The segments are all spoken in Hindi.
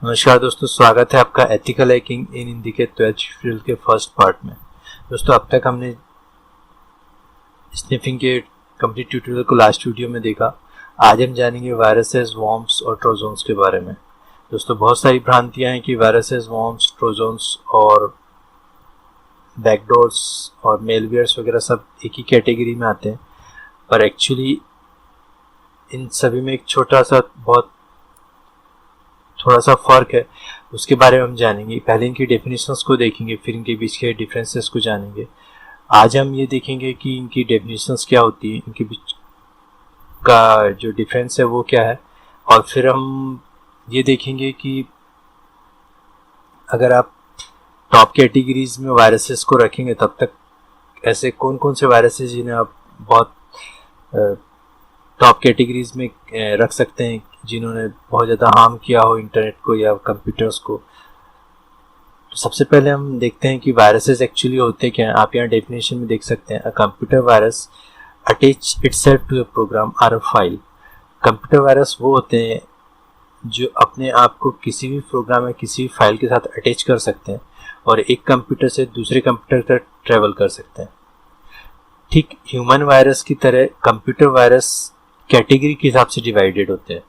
नमस्कार दोस्तों, स्वागत है आपका एथिकल हैकिंग इन हिंदी के 12th ट्यूटोरियल के फर्स्ट पार्ट में। दोस्तों, अब तक हमने स्निफिंग के कंप्लीट ट्यूटोरियल को लास्ट वीडियो में देखा। आज हम जानेंगे वायरसेस, वॉर्म्स और ट्रोजन्स के बारे में। दोस्तों, बहुत सारी भ्रांतियां हैं कि वायरसेस, वॉर्म्स, ट्रोजन्स और बैकडोर्स और मेलवेयर्स वगैरह सब एक ही कैटेगरी में आते हैं, पर एक्चुअली इन सभी में एक थोड़ा सा फर्क है। उसके बारे में हम जानेंगे। पहले इनकी डेफिनेशंस को देखेंगे, फिर इनके बीच के डिफरेंसेस को जानेंगे। आज हम ये देखेंगे कि इनकी डेफिनेशंस क्या होती है, इनके बीच का जो डिफरेंस है वो क्या है, और फिर हम ये देखेंगे कि अगर आप टॉप कैटेगरीज में वायरसेस को रखेंगे तब तक ऐसे कौन कौन से वायरसेस जिन्हें आप बहुत टॉप कैटेगरीज में रख सकते हैं, जिन्होंने बहुत ज़्यादा हार्म किया हो इंटरनेट को या कंप्यूटर्स को। तो सबसे पहले हम देखते हैं कि वायरसेस एक्चुअली होते क्या हैं। आप यहाँ डेफिनेशन में देख सकते हैं, a computer virus attach itself to a program और अ फाइल। कंप्यूटर वायरस वो होते हैं जो अपने आप को किसी भी प्रोग्राम या किसी भी फाइल के साथ अटैच कर सकते हैं और एक कंप्यूटर से दूसरे कंप्यूटर तक ट्रेवल कर सकते हैं। ठीक ह्यूमन वायरस की तरह कंप्यूटर वायरस कैटेगरी के हिसाब से डिवाइडेड होते हैं।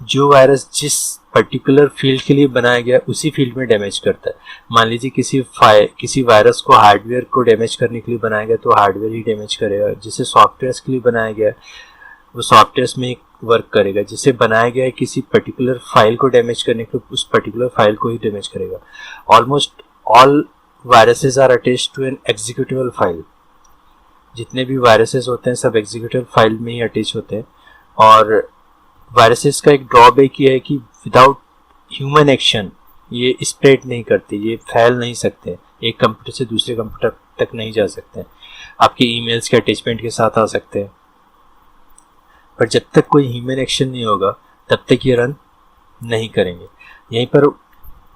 जो वायरस जिस पर्टिकुलर फील्ड के लिए बनाया गया उसी फील्ड में डैमेज करता है। मान लीजिए किसी वायरस को हार्डवेयर को डैमेज करने के लिए बनाया गया तो हार्डवेयर ही डैमेज करेगा। जिसे सॉफ्टवेयर के लिए बनाया गया वो सॉफ्टवेयर में वर्क करेगा। जिसे बनाया गया है किसी पर्टिकुलर फाइल को डैमेज करने के लिए उस पर्टिकुलर फाइल को ही डैमेज करेगा। Almost all viruses are attached to an executable file. जितने भी वायरसेस होते हैं सब एग्जीक्यूटेबल फाइल में ही अटैच होते हैं। और वायरसेस का एक ड्रॉबैक ये है कि विदाउट ह्यूमन एक्शन ये स्प्रेड नहीं करते, ये फैल नहीं सकते, एक कंप्यूटर से दूसरे कंप्यूटर तक नहीं जा सकते। आपके ईमेल्स के अटैचमेंट के साथ आ सकते हैं, पर जब तक कोई ह्यूमन एक्शन नहीं होगा तब तक ये रन नहीं करेंगे। यहीं पर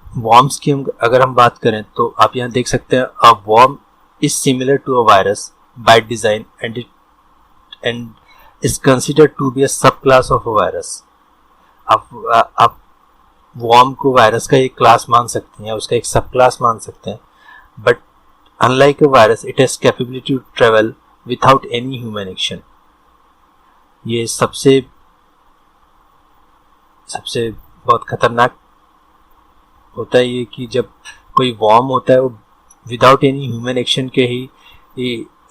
वॉर्म्स की अगर हम बात करें तो आप यहाँ देख सकते हैं, a worm is similar to a virus by design and is considered to be a subclass of a virus। आप वॉर्म को वायरस का एक क्लास मान सकते हैं या उसका एक सब क्लास मान सकते हैं, but unlike a virus it has capability to travel without any human action. ये सबसे बहुत खतरनाक होता है ये कि जब कोई वॉर्म होता है वो विदाउट एनी ह्यूमन एक्शन के ही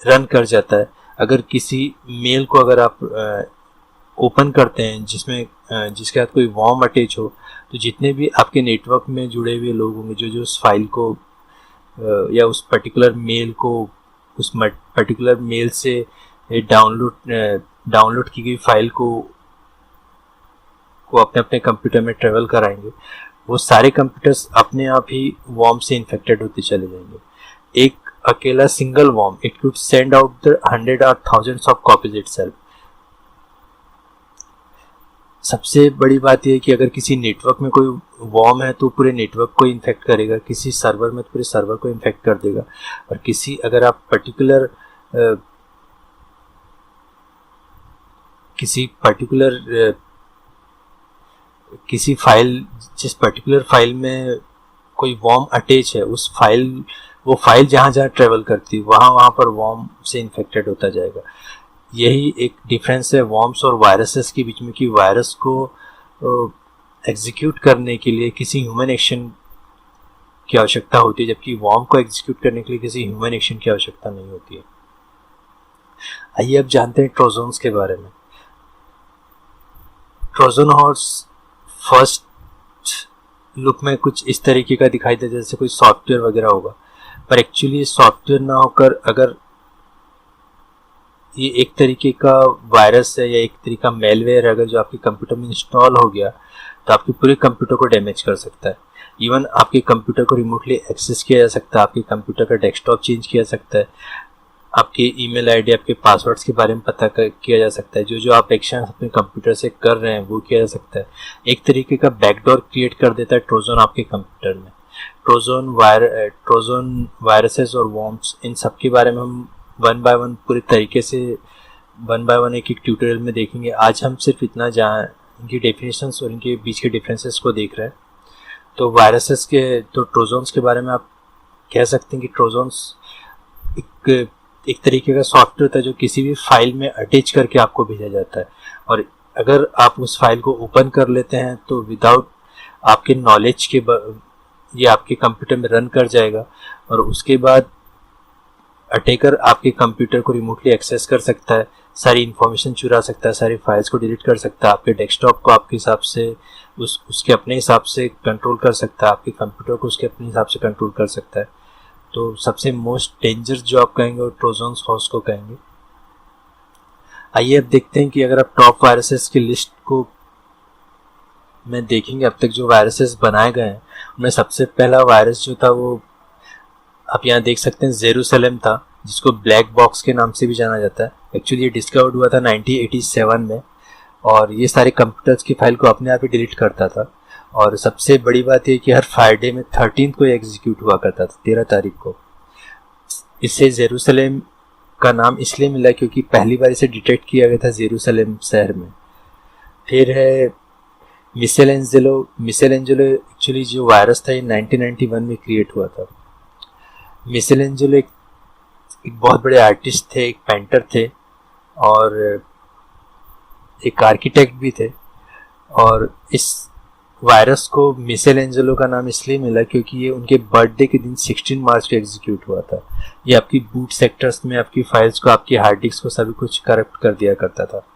रन कर जाता है। अगर किसी मेल को अगर आप ओपन करते हैं जिसके साथ कोई वॉर्म अटैच हो, तो जितने भी आपके नेटवर्क में जुड़े हुए लोग होंगे जो उस फाइल को या उस पर्टिकुलर मेल को उस पर्टिकुलर मेल से डाउनलोड की गई फाइल को अपने अपने कंप्यूटर में ट्रेवल कराएंगे, वो सारे कंप्यूटर्स अपने आप ही वॉर्म से इन्फेक्टेड होते चले जाएंगे। एक अकेला single worm it could send out the 100 or thousands of copies itself. सबसे बड़ी बात यह है कि अगर किसी नेटवर्क में कोई वॉर्म है तो पूरे नेटवर्क को इन्फेक्ट करेगा, किसी सर्वर में तो पूरे सर्वर को इन्फेक्ट कर देगा। और अगर आप जिस पर्टिकुलर फाइल में कोई वॉर्म अटैच है वो फाइल जहाँ ट्रेवल करती है वहाँ पर वॉर्म से इन्फेक्टेड होता जाएगा। यही एक डिफरेंस है वॉर्म्स और वायरसेस के बीच में, कि वायरस को एग्जीक्यूट करने के लिए किसी ह्यूमन एक्शन की आवश्यकता होती है, जबकि वॉर्म को एग्जीक्यूट करने के लिए किसी ह्यूमन एक्शन की आवश्यकता नहीं होती है। आइए अब जानते हैं ट्रोजन्स के बारे में। ट्रोजन हॉर्स फर्स्ट लुक में कुछ इस तरीके का दिखाई देता है जैसे कोई सॉफ्टवेयर वगैरह होगा, पर एक्चुअली सॉफ्टवेयर ना होकर अगर ये एक तरीके का वायरस है या एक तरीके का मेलवेयर है, अगर जो आपके कंप्यूटर में इंस्टॉल हो गया तो आपके पूरे कंप्यूटर को डैमेज कर सकता है। इवन आपके कंप्यूटर को रिमोटली एक्सेस किया जा सकता है, आपके कंप्यूटर का डेस्कटॉप चेंज किया जा सकता है, आपके ईमेल आईडी, आपके पासवर्ड्स के बारे में पता किया जा सकता है, जो आप एक्शन अपने कंप्यूटर से कर रहे हैं वो किया जा सकता है। एक तरीके का बैकडोर क्रिएट कर देता है ट्रोजन आपके कंप्यूटर में। ट्रोजन वायरसेस और वॉर्म्स, इन सब के बारे में हम वन बाय वन एक ट्यूटोरियल में देखेंगे। आज हम सिर्फ इतना इनकी डेफिनेशंस और इनके बीच के डिफरेंसेस को देख रहे हैं। तो वायरसेस के, तो ट्रोजन्स के बारे में आप कह सकते हैं कि ट्रोजन्स एक तरीके का सॉफ्टवेयर होता है जो किसी भी फाइल में अटैच करके आपको भेजा जाता है, और अगर आप उस फाइल को ओपन कर लेते हैं तो विदाउट आपके नॉलेज के ये आपके कंप्यूटर में रन कर जाएगा, और उसके बाद अटैकर आपके कंप्यूटर को रिमोटली एक्सेस कर सकता है, सारी इन्फॉर्मेशन चुरा सकता है, सारी फाइल्स को डिलीट कर सकता है, आपके डेस्कटॉप को आपके हिसाब से उसके अपने हिसाब से कंट्रोल कर सकता है, आपके कंप्यूटर को उसके अपने हिसाब से कंट्रोल कर सकता है। तो सबसे मोस्ट डेंजरस जो आप कहेंगे वो ट्रोजन हॉर्स को कहेंगे। आइए अब देखते हैं कि अगर आप टॉप वायरसेस की लिस्ट को में देखेंगे, अब तक जो वायरसेस बनाए गए हैं उनमें सबसे पहला वायरस जो था वो आप यहाँ देख सकते हैं जेरूसलेम था, जिसको ब्लैक बॉक्स के नाम से भी जाना जाता है। एक्चुअली ये डिस्कवर्ड हुआ था 1987 में, और ये सारे कंप्यूटर्स की फाइल को अपने आप ही डिलीट करता था। और सबसे बड़ी बात ये कि हर फ्राइडे में 13 को एग्जीक्यूट हुआ करता था, 13 तारीख को। इससे जेरूसलेम का नाम इसलिए मिला क्योंकि पहली बार इसे डिटेक्ट किया गया था जेरूसलेम शहर में। फिर है मिसेलेंजेलो एक्चुअली जो वायरस था ये 1991 में क्रिएट हुआ था। मिसेलेंजेलो एक बहुत बड़े आर्टिस्ट थे, एक पेंटर थे और एक आर्किटेक्ट भी थे, और इस वायरस को मिसेलेंजेलो का नाम इसलिए मिला क्योंकि ये उनके बर्थडे के दिन 16 मार्च को एग्जीक्यूट हुआ था। ये आपकी बूट सेक्टर्स में आपकी फाइल्स को, आपकी हार्ड डिस्क को सभी कुछ करप्ट कर दिया करता था।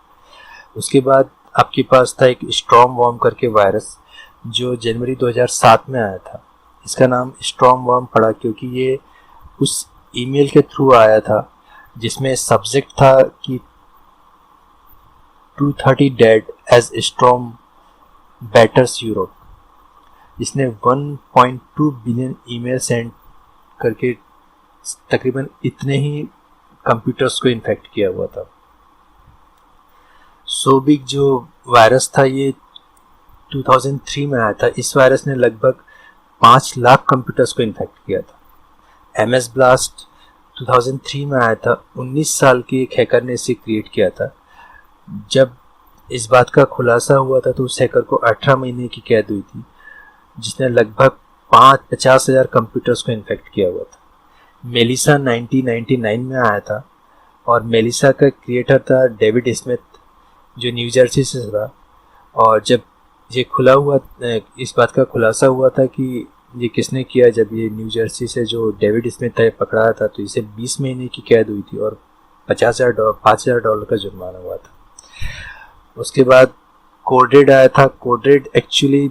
उसके बाद आपके पास था एक स्टॉर्म वर्म करके वायरस जो जनवरी 2007 में आया था। इसका नाम स्टॉर्म वर्म पड़ा क्योंकि ये उस ईमेल के थ्रू आया था जिसमें सब्जेक्ट था कि 230 dead as storm batters Europe. इसने 1.2 बिलियन ईमेल सेंड करके तकरीबन इतने ही कंप्यूटर्स को इन्फेक्ट किया हुआ था। सोबिक जो वायरस था ये 2003 में आया था। इस वायरस ने लगभग 5 लाख कंप्यूटर्स को इन्फेक्ट किया था। MS ब्लास्ट 2003 में आया था। 19 साल के एक हैकर ने इसे क्रिएट किया था। जब इस बात का खुलासा हुआ था तो उस हैकर को 18 महीने की कैद हुई थी, जिसने लगभग 50,000 कंप्यूटर्स को इन्फेक्ट किया हुआ था। मेलिसा 1999 में आया था और मेलिसा का क्रिएटर था डेविड स्मिथ जो न्यू जर्सी से था। और जब ये खुला हुआ, इस बात का खुलासा हुआ था कि ये किसने किया, जब ये न्यू जर्सी से जो डेविड स्मिथ था पकड़ा था तो इसे 20 महीने की कैद हुई थी और $5,000 का जुर्माना हुआ था। उसके बाद कोडेड आया था। कोडेड एक्चुअली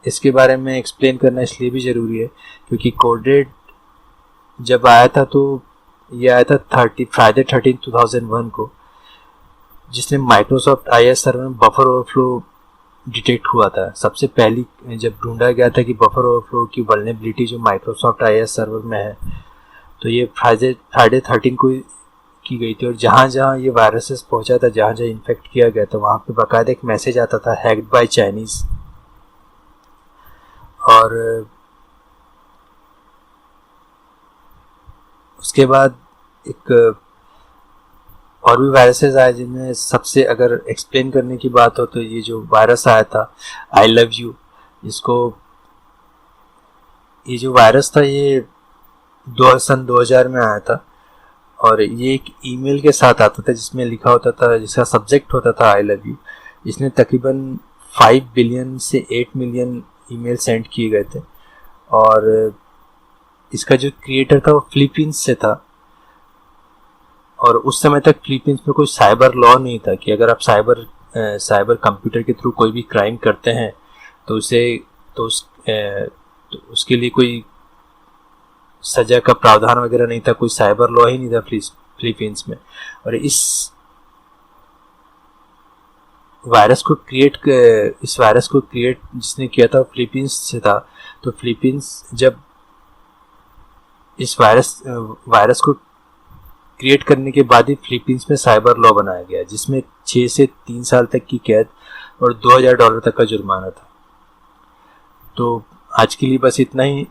इसके बारे में एक्सप्लेन करना इसलिए भी ज़रूरी है क्योंकि कोडेड जब आया था तो ये आया था फ्राइडे 13 2001 को, जिसने माइक्रोसॉफ्ट IIS सर्वर में बफर ओवरफ्लो डिटेक्ट हुआ था। सबसे पहली जब ढूंढा गया था कि बफर ओवरफ्लो की वल्नरेबिलिटी जो माइक्रोसॉफ्ट IIS सर्वर में है, तो ये फ्राइडे 13 को की गई थी। और जहाँ जहाँ ये वायरसेस पहुँचा था, जहाँ जहाँ इन्फेक्ट किया गया था, वहाँ पे बाकायदा एक मैसेज आता था हैक्ड बाय चाइनीज़। और उसके बाद एक और भी वायरसेस आए जिनमें सबसे अगर एक्सप्लेन करने की बात हो तो ये जो वायरस आया था आई लव यू, ये जो वायरस था ये सन 2000 में आया था और ये एक ईमेल के साथ आता था जिसमें लिखा होता था, जिसका सब्जेक्ट होता था आई लव यू। इसने तकरीबन 5 बिलियन से 8 मिलियन ईमेल सेंड किए गए थे और इसका जो क्रिएटर था वो फिलीपींस से था। और उस समय तक फिलीपींस में कोई साइबर लॉ नहीं था कि अगर आप साइबर कंप्यूटर के थ्रू कोई भी क्राइम करते हैं तो उसके लिए कोई सजा का प्रावधान वगैरह नहीं था, कोई साइबर लॉ ही नहीं था फिलीपींस में। और इस वायरस को क्रिएट जिसने किया था फिलीपींस से था। तो फिलीपींस जब इस वायरस को क्रिएट करने के बाद ही फिलीपींस में साइबर लॉ बनाया गया जिसमें 6 से 3 साल तक की कैद और $2,000 तक का जुर्माना था। तो आज के लिए बस इतना ही।